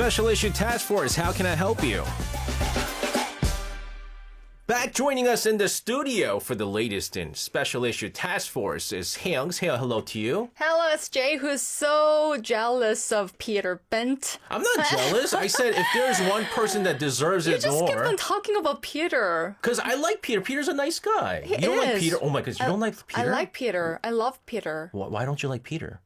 Special Issue Task Force, how can I help you? Back joining us in the studio for the latest in Special Issue Task Force is Hayoung. Say hello to you. Hello, it's Jay, who's so jealous of Peter Bent. I'm not jealous. I said if there's one person that deserves it more. You just kept on talking about Peter. Because I like Peter. Peter's a nice guy. He you don't is. like Peter? Oh my goodness, you don't like Peter? I like Peter. I love Peter. Why don't you like Peter?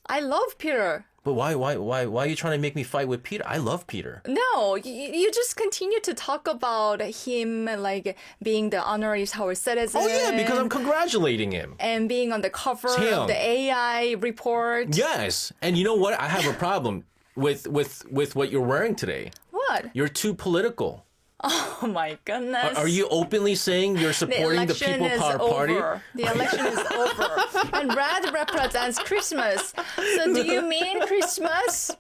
I love Peter. But why are you trying to make me fight with Peter? I love Peter. No, you just continue to talk about him like being the honorary Seoul citizen. Oh yeah, because I'm congratulating him. And being on the cover of the AI report. Yes. And you know what? I have a problem with what you're wearing today. What? You're too political. Oh my goodness. Are you openly saying you're supporting the People Power Party? The election is over. And red represents Christmas. So do you mean Christmas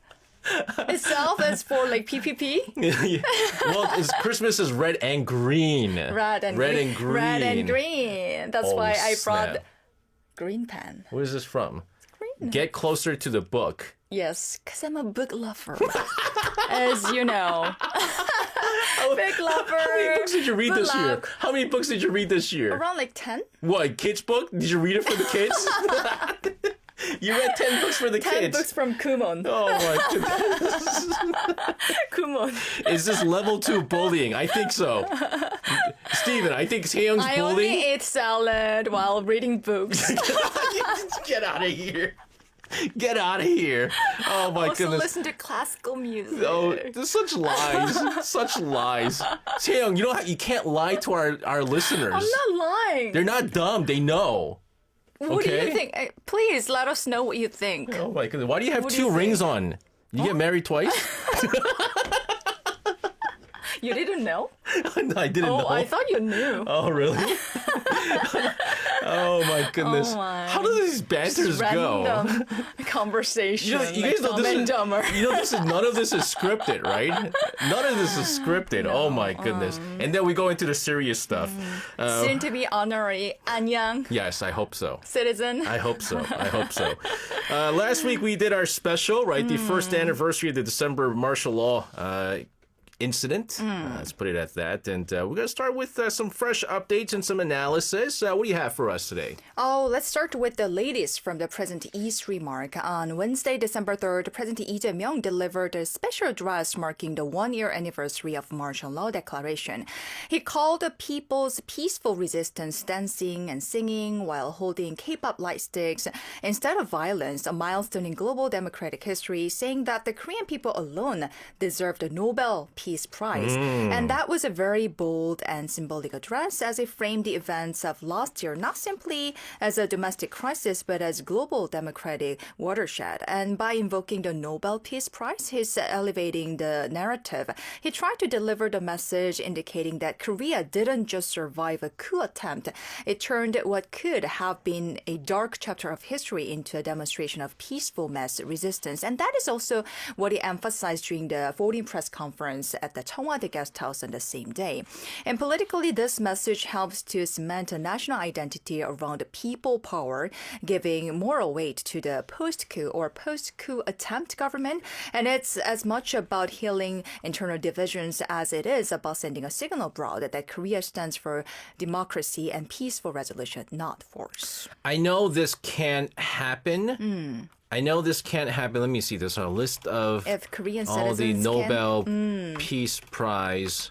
itself is for like PPP? Well, Christmas is red and green. Red and green. Red and green. That's why I brought green pen. Where is this from? It's green. Get closer to the book. Yes, because I'm a book lover. As you know. Book lover. How many books did you read this year? How many books did you read this year? Around like 10. What, kids' book? Did you read it for the kids? You read 10 books for the 10 kids. 10 books from Kumon. Oh my goodness. Kumon. Is this level 2 bullying? I think so. Steven, I think Hayoung's bullying. I only ate salad while reading books. Get out of here. Get out of here. Oh my also goodness. Listen to classical music. Oh, there's such lies. Such lies. Hayoung, you can't lie to our listeners. I'm not lying. They're not dumb. They know. What do you think? Please let us know what you think. Oh my goodness. Why do you have 2 rings on? You get married twice? You didn't know? No, I didn't know. Oh, I thought you knew. Oh, really? Oh my goodness. Oh my. How do these banters go? Random conversation. You guys know this is, dumber. none of this is scripted, right? None of this is scripted. No. Oh my goodness. And then we go into the serious stuff. Soon to be honorary Anyang. Yes, I hope so. Citizen. I hope so. I hope so. Last week we did our special, right? The first anniversary of the December martial law incident. Let's put it at that. And we're going to start with some fresh updates and some analysis. What do you have for us today? Oh, let's start with the latest from the President Lee's remark. On Wednesday, December 3rd, President Lee Jae-myung delivered a special address marking the one-year anniversary of martial law declaration. He called the people's peaceful resistance dancing and singing while holding K-pop light sticks instead of violence, a milestone in global democratic history, saying that the Korean people alone deserve the Nobel Peace Prize. And that was a very bold and symbolic address as it framed the events of last year not simply as a domestic crisis but as global democratic watershed. And by invoking the Nobel Peace Prize, he's elevating the narrative. He tried to deliver the message indicating that Korea didn't just survive a coup attempt. It turned what could have been a dark chapter of history into a demonstration of peaceful mass resistance. And that is also what he emphasized during the voting press conference at the Cheongwade Guest House on the same day. And politically, this message helps to cement a national identity around people power, giving moral weight to the post-coup or post-coup attempt government. And it's as much about healing internal divisions as it is about sending a signal abroad that Korea stands for democracy and peaceful resolution, not force. I know this can't happen. I know this can't happen. Let me see. There's a list of all the Nobel Peace Prize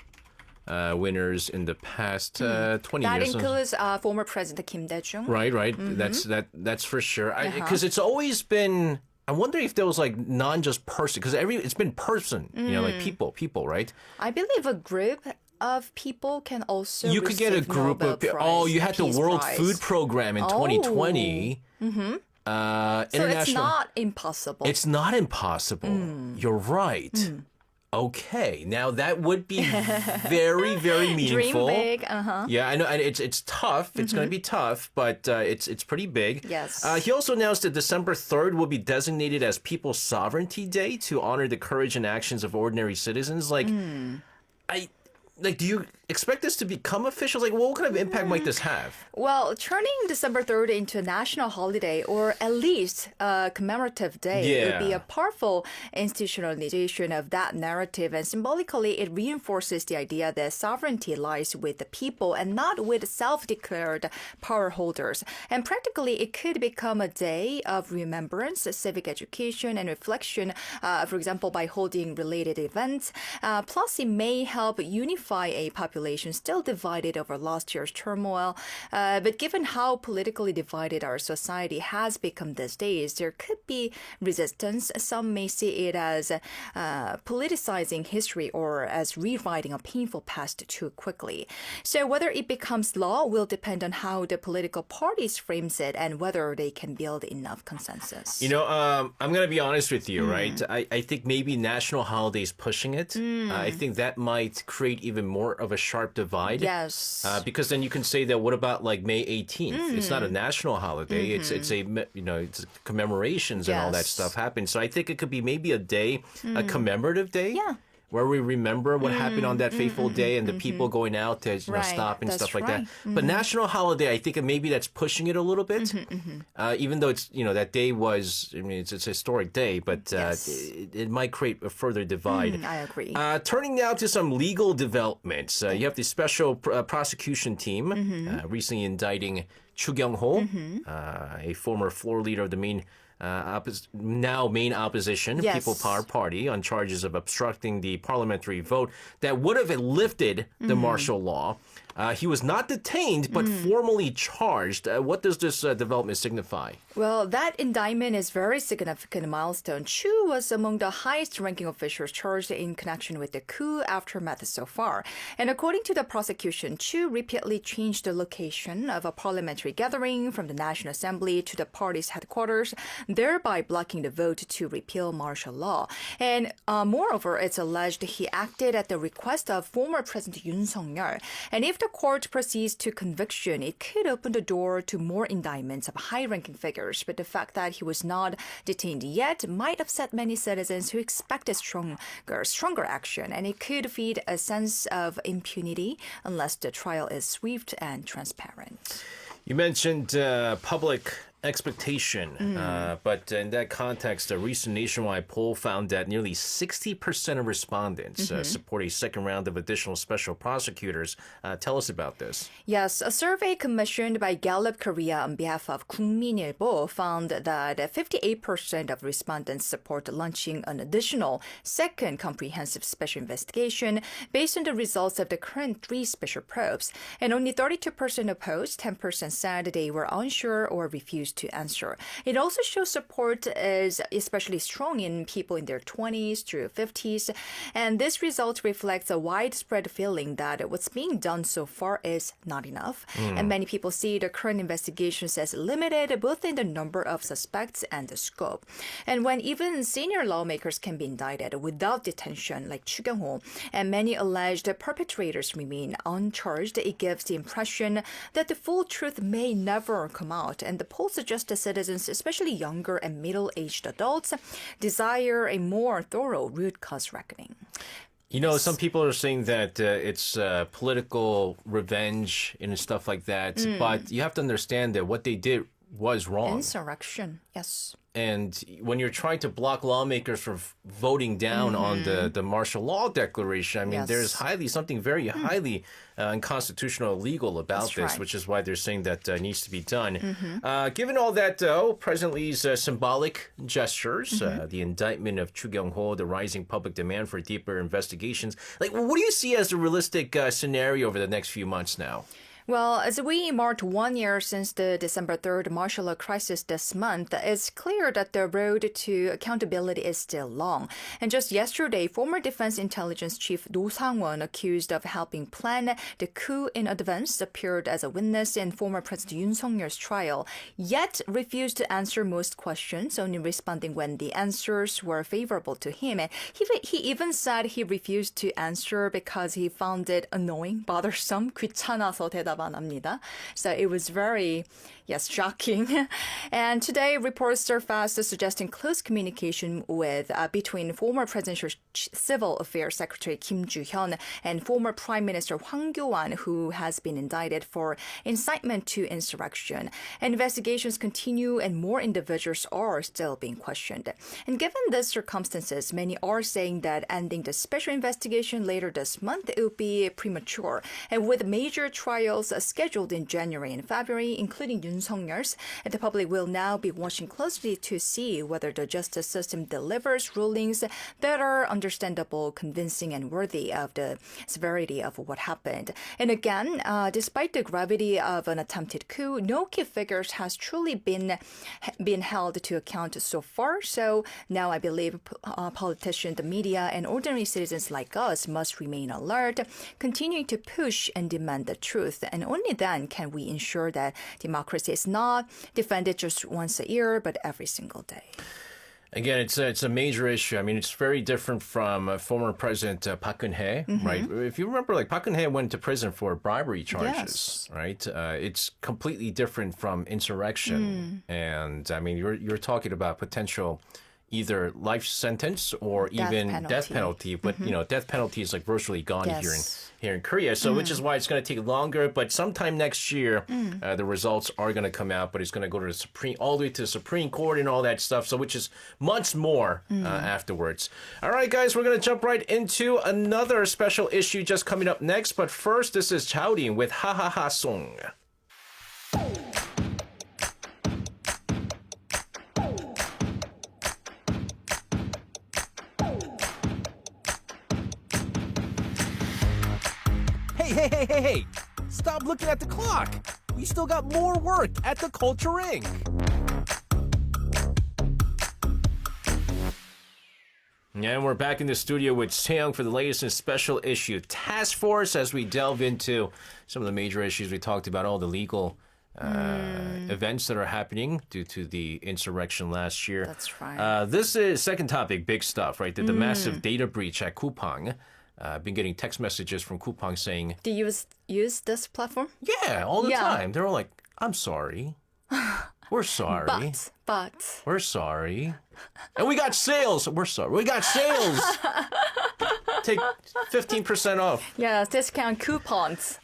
winners in the past 20 that years. That includes former President Kim Dae-jung. Right. That's for sure. Because it's always been. I wonder if there was like not just person, because it's been person. Like people, right? I believe a group of people can also you could get a group Nobel of Prize, oh, you had the World Prize. Food Program in 2020. So it's not impossible. It's not impossible. You're right. Okay, now that would be very, very meaningful. Dream big, Yeah, I know, and it's tough. It's going to be tough, but it's pretty big. Yes. He also announced that December 3rd will be designated as People's Sovereignty Day to honor the courage and actions of ordinary citizens. Do you expect this to become official? Like, what kind of impact might this have? Well, turning December 3rd into a national holiday, or at least a commemorative day, would be a powerful institutionalization of that narrative. And symbolically, it reinforces the idea that sovereignty lies with the people and not with self-declared power holders. And practically, it could become a day of remembrance, civic education, and reflection, for example, by holding related events. Plus, it may help unify a population still divided over last year's turmoil. But given how politically divided our society has become these days, there could be resistance. Some may see it as politicizing history or as rewriting a painful past too quickly. So whether it becomes law will depend on how the political parties frames it and whether they can build enough consensus. I'm going to be honest with you, right? I think maybe national holidays pushing it. I think that might create even more of a sharp divide. Yes. Because then you can say that what about like May 18th? It's not a national holiday. It's it's commemorations and all that stuff happens. So I think it could be maybe a day, a commemorative day. Yeah. Where we remember what happened on that fateful day and the people going out to stop and stuff like that. But national holiday, I think maybe that's pushing it a little bit. Even though it's that day was, it's a historic day, but it might create a further divide. I agree. Turning now to some legal developments, you have the special prosecution team recently indicting Chu Kyung-ho, a former floor leader of the main opposition, People Power Party, on charges of obstructing the parliamentary vote that would have lifted the martial law. He was not detained, but formally charged. What does this development signify? Well, that indictment is a very significant milestone. Chu was among the highest-ranking officials charged in connection with the coup aftermath so far. And according to the prosecution, Chu repeatedly changed the location of a parliamentary gathering from the National Assembly to the party's headquarters, thereby blocking the vote to repeal martial law. And moreover, it's alleged he acted at the request of former President Yoon Suk-yeol. And if the court proceeds to conviction, it could open the door to more indictments of high-ranking figures. But the fact that he was not detained yet might upset many citizens who expected stronger action, and it could feed a sense of impunity unless the trial is swift and transparent. You mentioned public expectation, but in that context, a recent nationwide poll found that nearly 60% of respondents support a second round of additional special prosecutors. Tell us about this. Yes, a survey commissioned by Gallup Korea on behalf of 국민일보 found that 58% of respondents support launching an additional second comprehensive special investigation based on the results of the current 3 special probes. And only 32% opposed, 10% said they were unsure or refused to answer. It also shows support is especially strong in people in their 20s through 50s. And this result reflects a widespread feeling that what's being done so far is not enough. And many people see the current investigations as limited, both in the number of suspects and the scope. And when even senior lawmakers can be indicted without detention, like Chu Kyung-ho, and many alleged perpetrators remain uncharged, it gives the impression that the full truth may never come out. And the poll suggests the citizens, especially younger and middle-aged adults, desire a more thorough root cause reckoning. Some people are saying that it's political revenge and stuff like that, but you have to understand that what they did was wrong. Insurrection, yes. And when you're trying to block lawmakers from voting down on the martial law declaration, there's something very highly unconstitutional, illegal about this, which is why they're saying that needs to be done. Given all that, though, President Lee's symbolic gestures, the indictment of Chu Kyung-ho, the rising public demand for deeper investigations, what do you see as a realistic scenario over the next few months now? Well, as we mark 1 year since the December 3rd martial law crisis this month, it's clear that the road to accountability is still long. And just yesterday, former Defense Intelligence Chief Do Sang-won, accused of helping plan the coup in advance, appeared as a witness in former President Yoon Suk-yeol's trial, yet refused to answer most questions, only responding when the answers were favorable to him. And he even said he refused to answer because he found it annoying, bothersome, 귀찮아서 대답 합니다. So it was very, yes, shocking. And today, reports surfaced suggesting close communication with between former Presidential Civil Affairs Secretary Kim Joo-hyun and former Prime Minister Hwang Kyo-wan, who has been indicted for incitement to insurrection. Investigations continue and more individuals are still being questioned. And given these circumstances, many are saying that ending the special investigation later this month it would be premature. And with major trials scheduled in January and February, including Yoon Suk-yeol's, the public will now be watching closely to see whether the justice system delivers rulings that are understandable, convincing, and worthy of the severity of what happened. And again, despite the gravity of an attempted coup, no key figures has truly been held to account so far. So now I believe politicians, the media, and ordinary citizens like us must remain alert, continuing to push and demand the truth. And only then can we ensure that democracy is not defended just once a year, but every single day. Again, it's a major issue. I mean, it's very different from former President Park Geun-hye, right? If you remember, like Park Geun-hye went to prison for bribery charges, right? It's completely different from insurrection, and I mean, you're talking about potential either life sentence or even death penalty. But you know, death penalty is like virtually gone here in Korea. So which is why it's going to take longer. But sometime next year, the results are going to come out. But it's going to go to the all the way to the Supreme Court and all that stuff. So which is months more afterwards. All right, guys, we're going to jump right into another special issue just coming up next. But first, this is Chowding with Ha Ha Ha Song. Hey! Stop looking at the clock! We still got more work at the Culture Ring! And we're back in the studio with Seong for the latest and special issue Task Force as we delve into some of the major issues we talked about, all the legal events that are happening due to the insurrection last year. That's right. This is second topic, big stuff, right? The massive data breach at Coupang. I've been getting text messages from Coupang saying, Do you use this platform? Yeah, all the time. They're all like, I'm sorry. We're sorry. But. We're sorry. And we got sales. We're sorry. We got sales. Take 15% off. Yeah, discount coupons.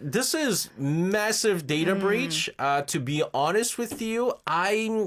This is massive data breach. To be honest with you, I'm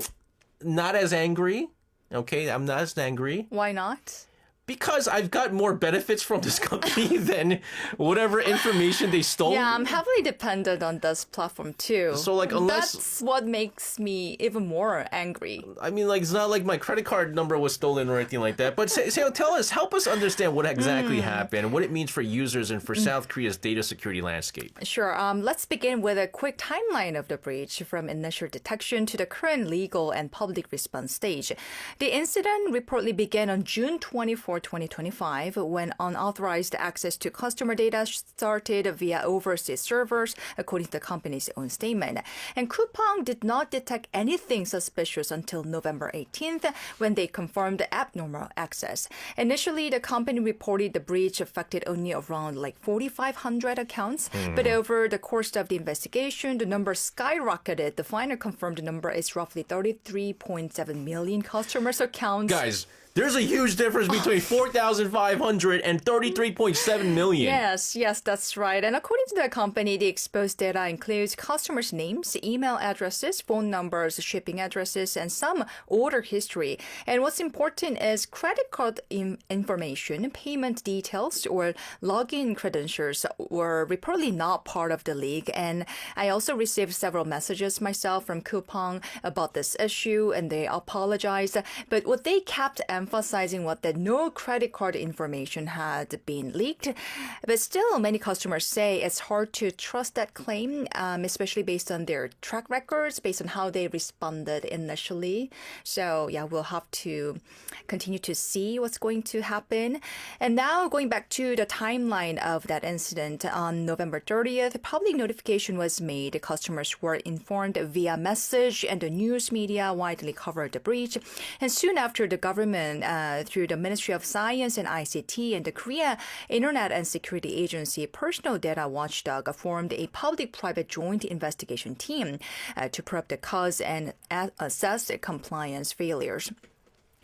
not as angry. Okay, I'm not as angry. Why not? Because I've got more benefits from this company than whatever information they stole. Yeah, I'm heavily dependent on this platform too. So like unless... That's what makes me even more angry. I mean, like, it's not like my credit card number was stolen or anything like that. But help us understand what exactly happened and what it means for users and for South Korea's data security landscape. Sure. Let's begin with a quick timeline of the breach from initial detection to the current legal and public response stage. The incident reportedly began on June 24, 2025, when unauthorized access to customer data started via overseas servers, according to the company's own statement. And Coupang did not detect anything suspicious until November 18th, when they confirmed abnormal access. Initially, the company reported the breach affected only around like 4,500 accounts, but over the course of the investigation, the number skyrocketed. The final confirmed number is roughly 33.7 million customers' accounts. Guys, there's a huge difference between 4,500 and 33.7 million. Yes, that's right. And according to the company, the exposed data includes customers' names, email addresses, phone numbers, shipping addresses, and some order history. And what's important is credit card information, payment details, or login credentials were reportedly not part of the leak. And I also received several messages myself from Coupang about this issue, and they apologized. But what they kept emphasizing was that no credit card information had been leaked. But still, many customers say it's hard to trust that claim, especially based on their track records, based on how they responded initially. So, yeah, we'll have to continue to see what's going to happen. And now, going back to the timeline of that incident, on November 30th, public notification was made. Customers were informed via message, and the news media widely covered the breach. And soon after, the government Commission through the Ministry of Science and ICT and the Korea Internet and Security Agency Personal Data Watchdog formed a public-private joint investigation team to probe the cause and assess compliance failures.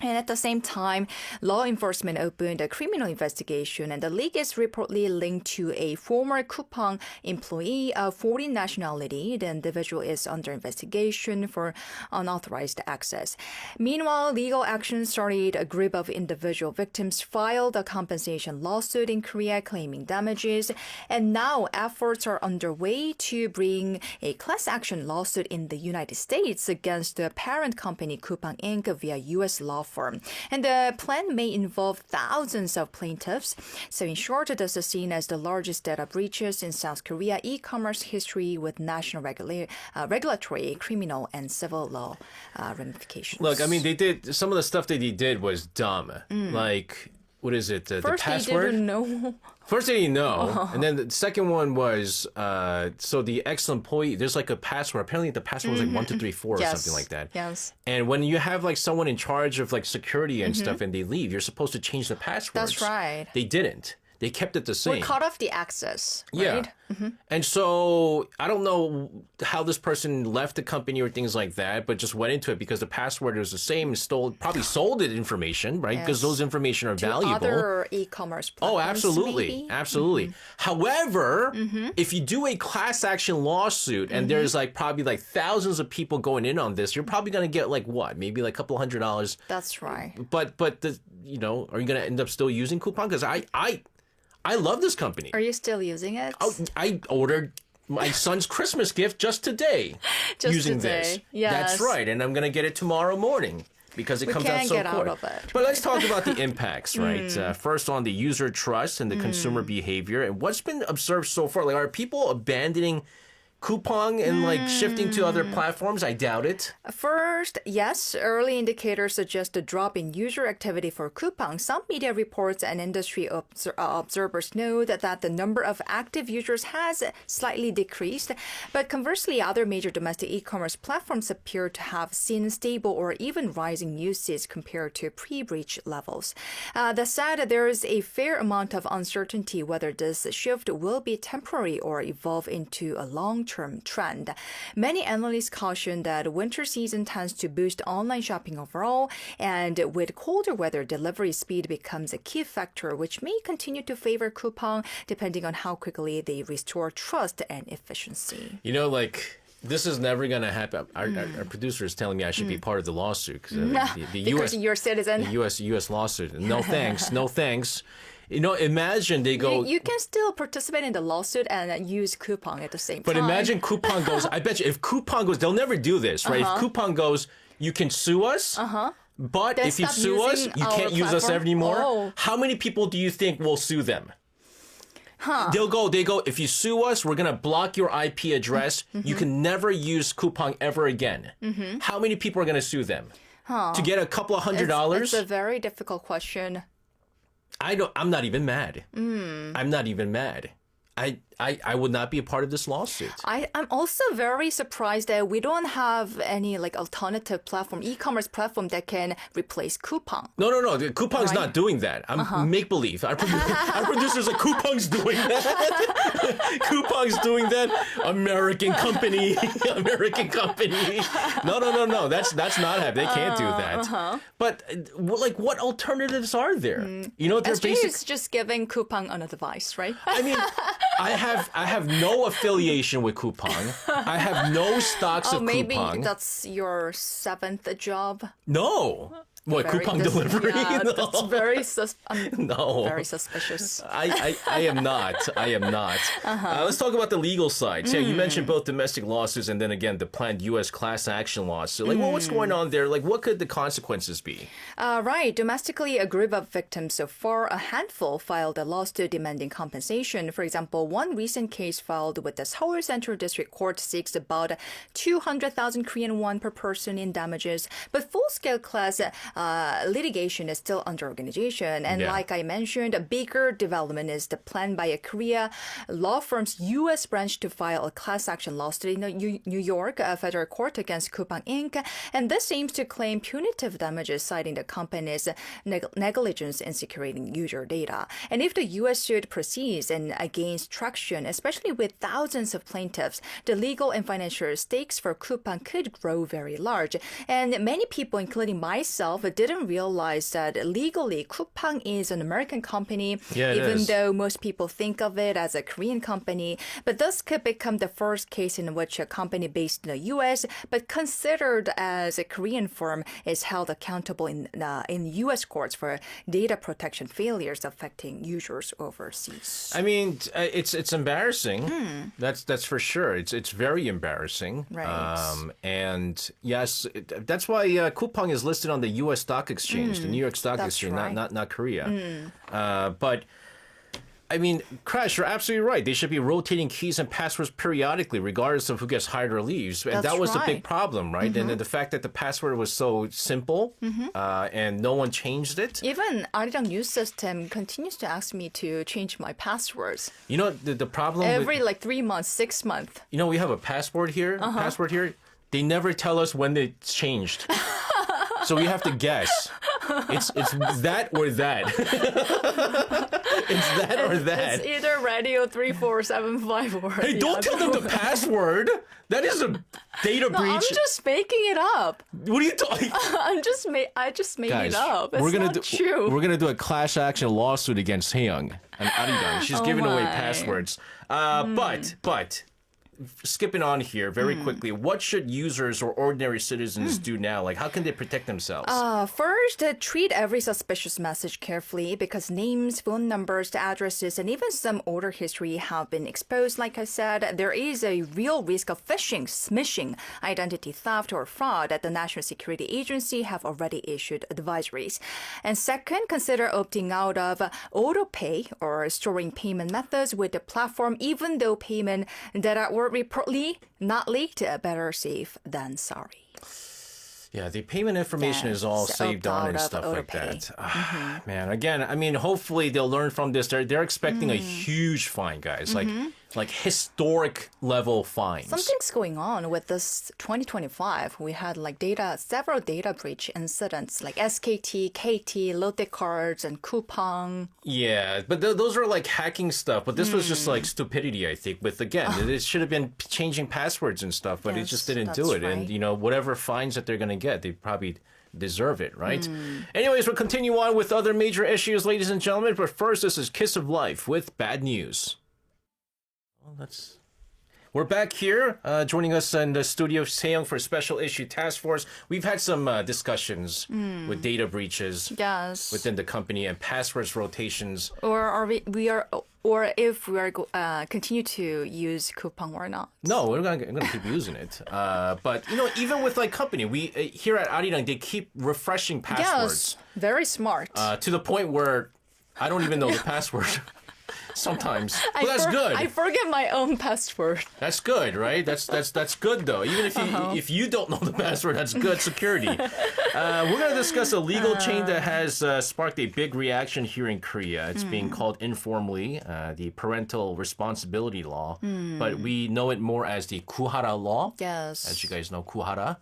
And at the same time, law enforcement opened a criminal investigation, and the leak is reportedly linked to a former Coupang employee of foreign nationality. The individual is under investigation for unauthorized access. Meanwhile, legal action started. A group of individual victims filed a compensation lawsuit in Korea claiming damages, and now efforts are underway to bring a class action lawsuit in the United States against the parent company Coupang Inc. via U.S. law firm. And the plan may involve thousands of plaintiffs. So in short, this is seen as the largest data breaches in South Korea e-commerce history with national regulatory, criminal, and civil law ramifications. Look, I mean, they did some of the stuff that he did was dumb. Like, what is it? The password? They didn't know. First, they didn't know. And then the second one was, so the ex-employee, there's like a password. Apparently the password was like 1234 or something like that. Yes. And when you have like someone in charge of like security and stuff and they leave, you're supposed to change the passwords. That's right. They didn't. They kept it the same. We cut off the access, right? Yeah. And so I don't know how this person left the company or things like that, but just went into it because the password was the same and probably sold it information, right? Because those information are valuable. Other e-commerce platforms, Oh, absolutely. maybe? Absolutely. However, if you do a class action lawsuit and there's like probably like thousands of people going in on this, you're probably going to get like what? Maybe like a couple $100. That's right. But are you going to end up still using Coupang? Because I love this company. Are you still using it? Oh, I ordered my son's Christmas gift just today using this. Yes. That's right. And I'm going to get it tomorrow morning because it comes out so can't get quick. out of it. But let's talk about the impacts, right? First on the user trust and the consumer behavior. And what's been observed so far? Like, are people abandoning Coupang and like shifting to other platforms? I doubt it. First, yes, early indicators suggest a drop in user activity for Coupang. Some media reports and industry observers note that the number of active users has slightly decreased. But conversely, other major domestic e-commerce platforms appear to have seen stable or even rising usage compared to pre-breach levels. That said, there is a fair amount of uncertainty whether this shift will be temporary or evolve into a long-term trend. Many analysts caution that winter season tends to boost online shopping overall, and with colder weather, delivery speed becomes a key factor, which may continue to favor Coupang depending on how quickly they restore trust and efficiency. You know, like, this is never going to happen. Our producer is telling me I should be part of the lawsuit. The Because you're a citizen. The U.S. lawsuit. No thanks. No thanks. You know, imagine they go... You can still participate in the lawsuit and use Coupang at the same time. But imagine Coupang goes... I bet you if Coupang goes... They'll never do this, right? If Coupang goes, you can sue us, but Then if you stop sue us, using you our can't use us platform? anymore. Oh. How many people do you think will sue them? They go, if you sue us, we're going to block your IP address. You can never use Coupang ever again. How many people are going to sue them? To get a couple of $100? It's a very difficult question. I'm not even mad. I'm not even mad. I would not be a part of this lawsuit. I'm also very surprised that we don't have any like alternative platform, e-commerce platform that can replace Coupang. No. Coupang's not doing that. I'm make-believe. Our producers are Coupang's doing that. Coupang's doing that. American company. American company. No. That's not happening. They can't do that. But like, what alternatives are there? You know, they're SJ is just giving Coupang an advice, right? I mean, I have no affiliation with Coupang. I have no stocks of maybe Coupang. that's your seventh job. No. What, Coupang delivery? Yeah, No. that's very No. very suspicious. I am not. Let's talk about the legal side. So, you mentioned both domestic lawsuits and then again the planned U.S. class action lawsuit. Like, what's going on there? Like, what could the consequences be? Right. Domestically, a group of victims so far, a handful, filed a lawsuit demanding compensation. For example, one recent case filed with the Seoul Central District Court seeks about 200,000 Korean won per person in damages. But full-scale class litigation is still under organization. And Yeah. like I mentioned, a bigger development is the plan by a Korea law firm's U.S. branch to file a class action lawsuit in New York federal court against Coupang Inc. And this aims to claim punitive damages, citing the company's negligence in securing user data. And if the U.S. suit proceeds and gains traction, especially with thousands of plaintiffs, the legal and financial stakes for Coupang could grow very large. And many people, including myself, didn't realize that legally Coupang is an American company, Yeah, even though most people think of it as a Korean company. But this could become the first case in which a company based in the U.S. but considered as a Korean firm is held accountable in U.S. courts for data protection failures affecting users overseas. I mean, it's embarrassing. That's for sure. It's very embarrassing. Right. And yes, that's why Coupang is listed on the U.S. Stock Exchange, the New York Stock That's Exchange, right. not Korea. But I mean, Crash, you're absolutely right. They should be rotating keys and passwords periodically, regardless of who gets hired or leaves. And That's that was the big right. problem, right? And then the fact that the password was so simple and no one changed it. Even Arirang News System continues to ask me to change my passwords You know, the problem every with, like 3 months, 6 months. you know, we have a password here. They never tell us when it's changed. So we have to guess. It's that or that. It's that or that. It's either radio 3475 or. Hey, the don't other tell them the one. password. That is a data No, breach. I'm just making it up. What are you talking? I just made Guys, it up. It's we're gonna not do true. we're gonna do a class action lawsuit against Haeyoung and Arirang. She's giving away my. passwords. But skipping on here very quickly, what should users or ordinary citizens do now? Like, how can they protect themselves? First, treat every suspicious message carefully because names, phone numbers, addresses, and even some order history have been exposed. Like I said, there is a real risk of phishing, smishing, identity theft, or fraud that the National Security Agency have already issued advisories. And second, consider opting out of auto pay or storing payment methods with the platform, even though payment data were reportedly not leaked. Better safe than sorry. Yeah, the payment information is all Yes, saved on and opt out of stuff like autopay. that. Man, again, I mean, hopefully they'll learn from this. They're expecting a huge fine, guys. Like historic level fines. Something's going on with this 2025. We had like several data breach incidents like SKT, KT, Lotte Cards, and Coupang. Yeah, but those are like hacking stuff. But this was just like stupidity, I think. With again, it should have been changing passwords and stuff, but it Yes, just didn't that's do it. right. And you know, whatever fines that they're gonna get, they probably deserve it, right? Anyways, we'll continue on with other major issues, ladies and gentlemen. But first, this is Kiss of Life with bad news. Well, we're back here. Joining us in the studio, Haeyoung for Special Issue Task Force. We've had some discussions with data breaches Yes. within the company and passwords rotations. Or if we are continue to use Coupang or not. No, we're gonna keep using it. But you know, even with like company, we here at Arirang, they keep refreshing passwords Yes, very smart. to the point where I don't even know the password sometimes. But that's good. I forget my own password. That's good, right? That's good though. Even if you don't know the password, that's good security. We're gonna discuss a legal change that has sparked a big reaction here in Korea. It's being called informally the Parental Responsibility Law, but we know it more as the Kuhara Law. Yes. As you guys know, Kuhara,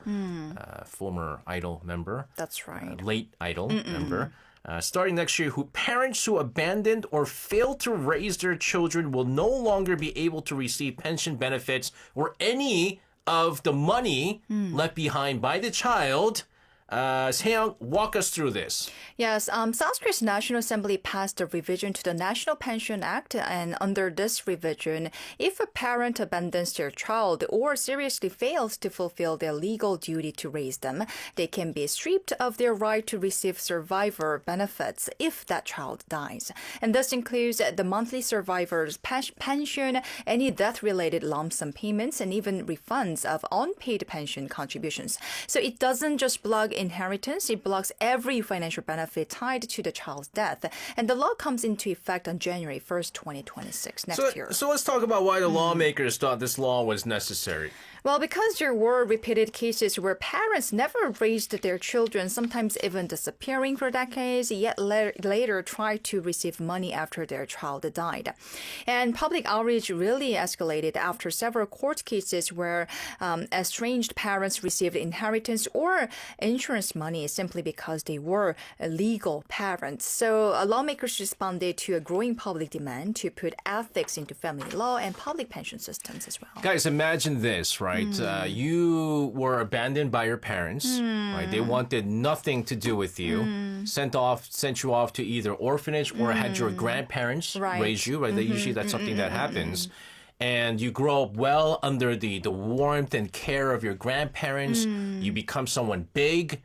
former Idol member, That's right. late Idol member. Starting next year, parents who abandoned or failed to raise their children will no longer be able to receive pension benefits or any of the money left behind by the child. Haeyoung, walk us through this. Yes, South Korea's National Assembly passed a revision to the National Pension Act, and under this revision, if a parent abandons their child or seriously fails to fulfill their legal duty to raise them, they can be stripped of their right to receive survivor benefits if that child dies. And this includes the monthly survivor's pension, any death-related lump sum payments, and even refunds of unpaid pension contributions. So it doesn't just block inheritance, it blocks every financial benefit tied to the child's death. And the law comes into effect on January 1st, 2026, next year. So let's talk about why the lawmakers thought this law was necessary. Well, because there were repeated cases where parents never raised their children, sometimes even disappearing for decades, yet later tried to receive money after their child died. And public outrage really escalated after several court cases where estranged parents received inheritance or insurance money simply because they were legal parents. So lawmakers responded to a growing public demand to put ethics into family law and public pension systems as well. Guys, imagine this, right? You were abandoned by your parents, right? They wanted nothing to do with you, sent you off to either orphanage or had your grandparents raise you, right? Usually that's something that happens. And you grow up well under the warmth and care of your grandparents. You become someone big.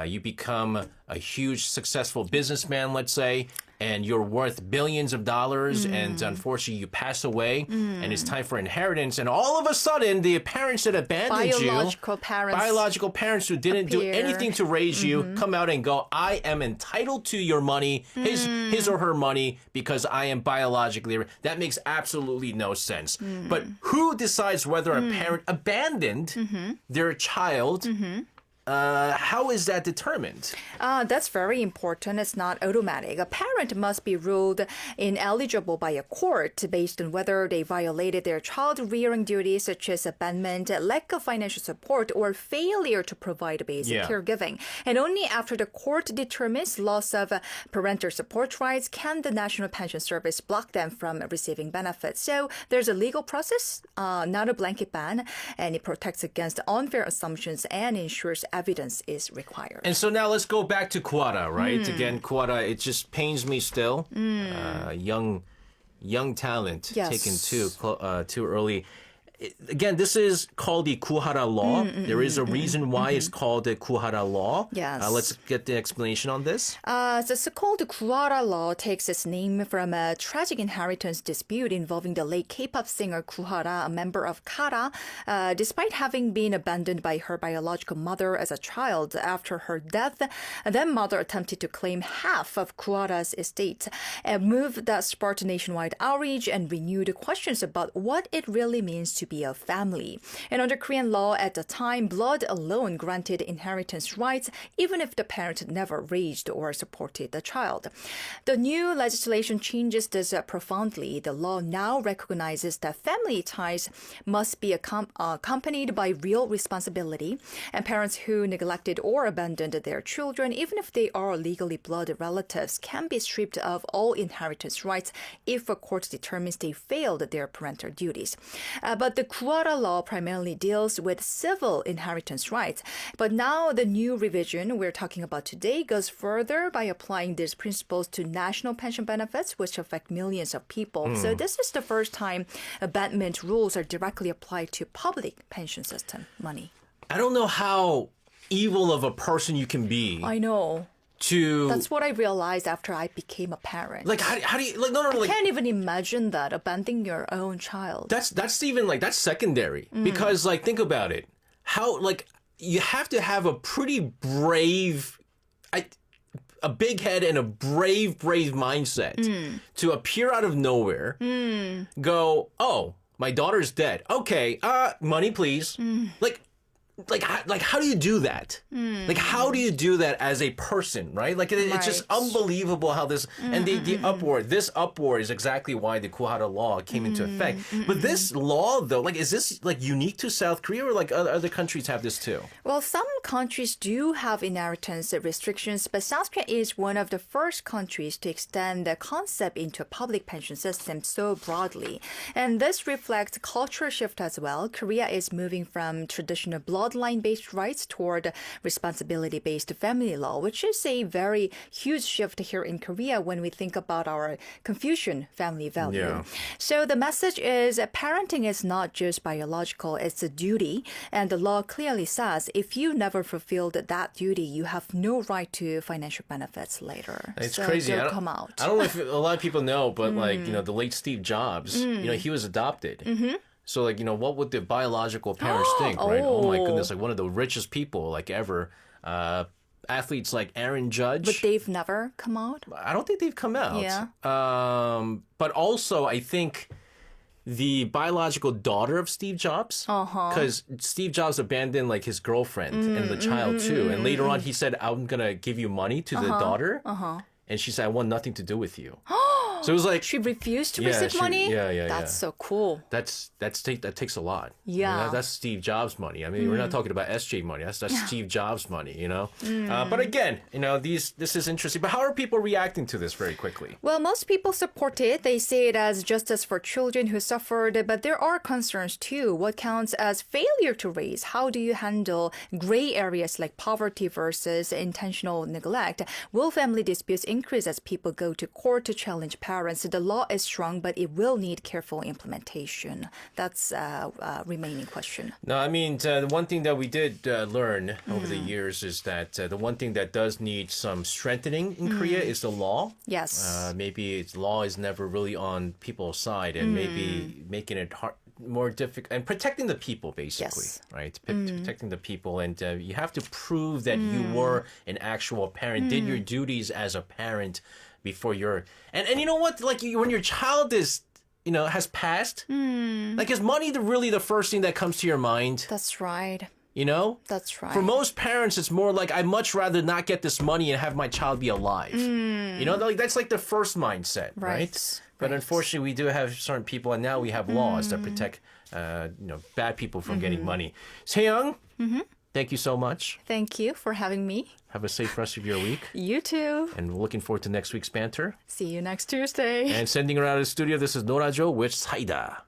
You become a huge successful businessman, let's say, and you're worth billions of dollars, and unfortunately you pass away, and it's time for inheritance, and all of a sudden the parents that abandoned biological parents who didn't do anything to raise you, come out and go, I am entitled to your money, his or her money, because I am biologically. That makes absolutely no sense. But who decides whether a parent abandoned their child? How is that determined? That's very important. It's not automatic. A parent must be ruled ineligible by a court based on whether they violated their child-rearing duties, such as abandonment, lack of financial support, or failure to provide basic caregiving. And only after the court determines loss of parental support rights can the National Pension Service block them from receiving benefits. So there's a legal process, not a blanket ban, and it protects against unfair assumptions and ensures evidence is required. And so now let's go back to Quora, right? Again, Quora, it just pains me still. Young talent taken too early. Again, this is called the Kuhara law. There is a reason why it's called the Kuhara law. Yes. Let's get the explanation on this. The so-called Kuhara law takes its name from a tragic inheritance dispute involving the late K-pop singer Kuhara, a member of Kara. Despite having been abandoned by her biological mother as a child after her death, then mother attempted to claim half of Kuhara's estate, a move that sparked nationwide outrage and renewed questions about what it really means to be a family. And under Korean law at the time, blood alone granted inheritance rights, even if the parent never raised or supported the child. The new legislation changes this profoundly. The law now recognizes that family ties must be accompanied by real responsibility, and parents who neglected or abandoned their children, even if they are legally blood relatives, can be stripped of all inheritance rights if a court determines they failed their parental duties. But the Kuwata law primarily deals with civil inheritance rights. But now the new revision we're talking about today goes further by applying these principles to national pension benefits, which affect millions of people. So this is the first time abandonment rules are directly applied to public pension system money. I don't know how evil of a person you can be. I know. That's what I realized after I became a parent. Like, how do you, like, no, I can't even imagine that, abandoning your own child. That's even, like, that's secondary. Because, like, think about it. How, like, you have to have a pretty brave, a big head and a brave mindset to appear out of nowhere, go, oh, my daughter's dead. Okay, money, please. Like, how do you do that? Like, how do you do that as a person, right? Like, it's just unbelievable how this, and the uproar, this uproar is exactly why the Kuhara law came into effect. But this law, though, like, is this, like, unique to South Korea, or, like, other countries have this, too? Well, some countries do have inheritance restrictions, but South Korea is one of the first countries to extend the concept into a public pension system so broadly. And this reflects cultural shift as well. Korea is moving from traditional bloodline-based rights toward responsibility-based family law, which is a very huge shift here in Korea when we think about our Confucian family value. Yeah. So the message is parenting is not just biological, it's a duty. And the law clearly says if you never fulfilled that duty, you have no right to financial benefits later. It's so crazy. Don't come out. I don't know if a lot of people know, but like, you know, the late Steve Jobs, you know, he was adopted. So, like, you know, what would the biological parents think, right? Oh, my goodness, like one of the richest people, like, ever. Athletes like Aaron Judge. But they've never come out? I don't think they've come out. Yeah. But also, I think the biological daughter of Steve Jobs. Because Steve Jobs abandoned like his girlfriend and the child too. And later on, he said, "I'm gonna give you money to the daughter," and she said, "I want nothing to do with you." So it was like She refused to Yeah, receive money? yeah. That's so cool. that takes a lot. Yeah. That's Steve Jobs money. I mean, we're not talking about SJ money. That's Steve Jobs money. But again, this is interesting. But how are people reacting to this very quickly? Well, most people support it. They see it as justice for children who suffered, but there are concerns too. What counts as failure to raise? How do you handle gray areas like poverty versus intentional neglect? Will family disputes increase as people go to court to challenge parents? The law is strong, but it will need careful implementation. That's a remaining question. No, I mean, the one thing that we did learn over the years is that the one thing that does need some strengthening in Korea is the law. Yes. Maybe law is never really on people's side, and maybe making it more difficult and protecting the people, basically, Yes. right? Protecting the people, and you have to prove that you were an actual parent, did your duties as a parent before you're, and you know what? Like when your child is, has passed, like is money really the first thing that comes to your mind? That's right. That's right. For most parents, it's more like, I'd much rather not get this money and have my child be alive. Like that's like the first mindset, right? But unfortunately, we do have certain people, and now we have laws that protect, bad people from getting money. Seyoung, thank you so much. Thank you for having me. Have a safe rest of your week. You too. And we're looking forward to next week's banter. See you next Tuesday. And sending her out of the studio, this is Norajo with Saida.